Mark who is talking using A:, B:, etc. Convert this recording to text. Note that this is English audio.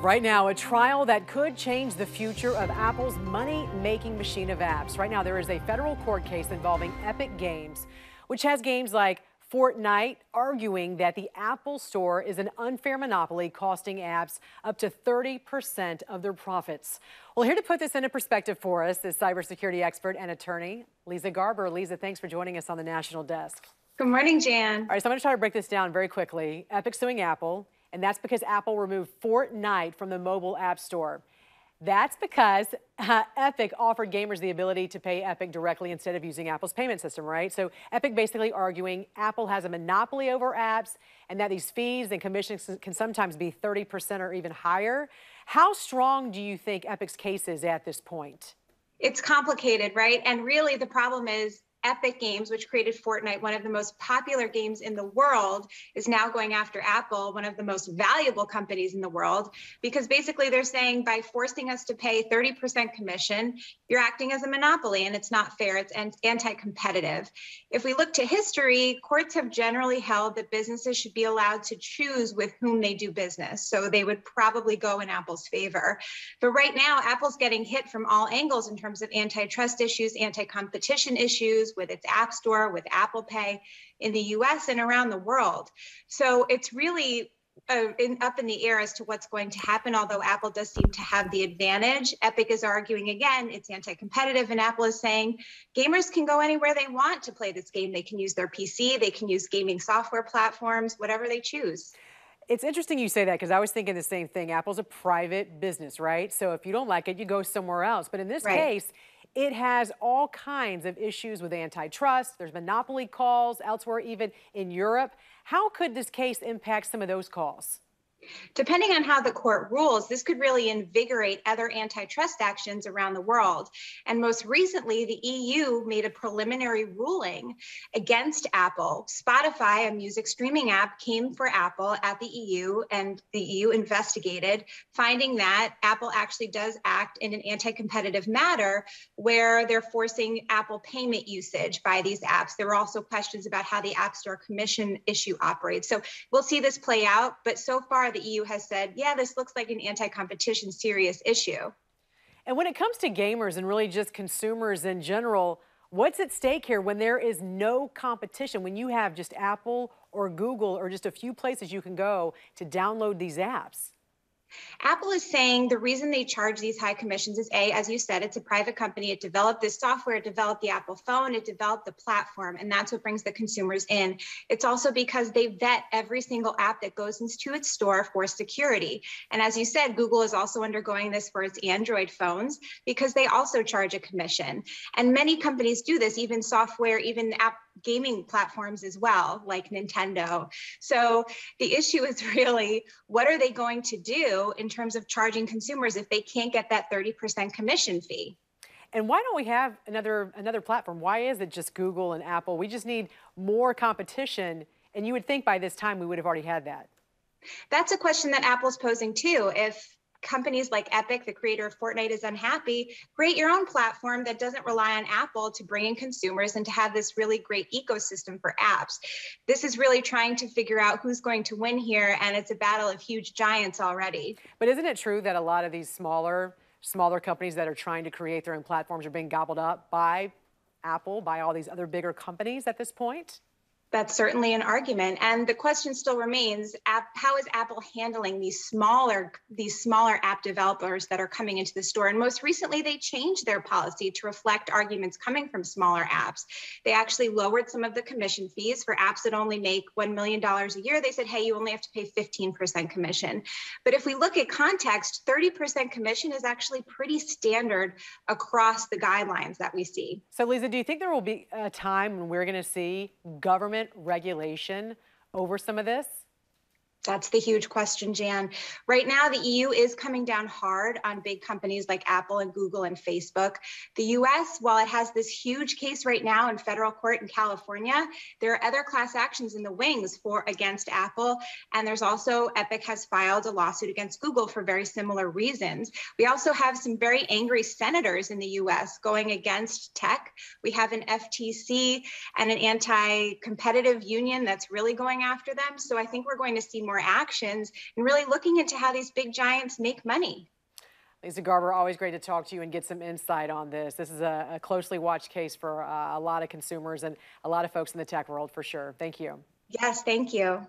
A: Right now, a trial that could change the future of Apple's money-making machine of apps. Right now, there is a federal court case involving Epic Games, which has games like Fortnite, arguing that the Apple Store is an unfair monopoly, costing apps up to 30% of their profits. Well, here to put this into perspective for us is cybersecurity expert and attorney Leeza Garber. Leeza, thanks for joining us on the National Desk.
B: Good morning, Jan.
A: All right, so I'm going to try to break this down very quickly. Epic suing Apple, and that's because Apple removed Fortnite from the mobile app store. That's because Epic offered gamers the ability to pay Epic directly instead of using Apple's payment system, right? So Epic basically arguing Apple has a monopoly over apps and that these fees and commissions can sometimes be 30% or even higher. How strong do you think Epic's case is at this point?
B: It's complicated, right? And really the problem is Epic Games, which created Fortnite, one of the most popular games in the world, is now going after Apple, one of the most valuable companies in the world, because basically they're saying by forcing us to pay 30% commission, you're acting as a monopoly and it's not fair, it's anti-competitive. If we look to history, courts have generally held that businesses should be allowed to choose with whom they do business. So they would probably go in Apple's favor. But right now, Apple's getting hit from all angles in terms of antitrust issues, anti-competition issues, with its App Store, with Apple Pay in the US and around the world. So it's really up in the air as to what's going to happen, although Apple does seem to have the advantage. Epic is arguing again, it's anti-competitive, and Apple is saying gamers can go anywhere they want to play this game. They can use their PC, they can use gaming software platforms, whatever they choose.
A: It's interesting you say that because I was thinking the same thing. Apple's a private business, right? So if you don't like it, you go somewhere else. But in this case, it has all kinds of issues with antitrust. There's monopoly calls elsewhere, even in Europe. How could this case impact some of those calls?
B: Depending on how the court rules, this could really invigorate other antitrust actions around the world. And most recently, the EU made a preliminary ruling against Apple. Spotify, a music streaming app, came for Apple at the EU, and the EU investigated, finding that Apple actually does act in an anti-competitive manner where they're forcing Apple payment usage by these apps. There were also questions about how the App Store commission issue operates. So we'll see this play out, but so far, the EU has said, yeah, this looks like an anti-competition serious issue.
A: And when it comes to gamers and really just consumers in general, what's at stake here when there is no competition, when you have just Apple or Google or just a few places you can go to download these apps?
B: Apple is saying the reason they charge these high commissions is A, as you said, it's a private company. It developed this software, it developed the Apple phone, it developed the platform, and that's what brings the consumers in. It's also because they vet every single app that goes into its store for security. And as you said, Google is also undergoing this for its Android phones because they also charge a commission. And many companies do this, even software, even app gaming platforms as well, like Nintendo. So the issue is really, what are they going to do in terms of charging consumers if they can't get that 30% commission fee?
A: And why don't we have another platform? Why is it just Google and Apple? We just need more competition. And you would think by this time we would have already had that.
B: That's a question that Apple's posing too. If companies like Epic, the creator of Fortnite, is unhappy, create your own platform that doesn't rely on Apple to bring in consumers and to have this really great ecosystem for apps. This is really trying to figure out who's going to win here, and it's a battle of huge giants already.
A: But isn't it true that a lot of these smaller companies that are trying to create their own platforms are being gobbled up by Apple, by all these other bigger companies at this point?
B: That's certainly an argument. And the question still remains, how is Apple handling these smaller app developers that are coming into the store? And most recently, they changed their policy to reflect arguments coming from smaller apps. They actually lowered some of the commission fees for apps that only make $1 million a year. They said, hey, you only have to pay 15% commission. But if we look at context, 30% commission is actually pretty standard across the guidelines that we see.
A: So, Leeza, do you think there will be a time when we're going to see government regulation over some of this?
B: That's the huge question, Jan. Right now, the EU is coming down hard on big companies like Apple and Google and Facebook. The US, while it has this huge case right now in federal court in California, there are other class actions in the wings against Apple. And there's also, Epic has filed a lawsuit against Google for very similar reasons. We also have some very angry senators in the US going against tech. We have an FTC and an anti-competitive union that's really going after them. So I think we're going to see more our actions and really looking into how these big giants make money.
A: Leeza Garber, always great to talk to you and get some insight on this. This is a closely watched case for a lot of consumers and a lot of folks in the tech world for sure. Thank you.
B: Yes, thank you.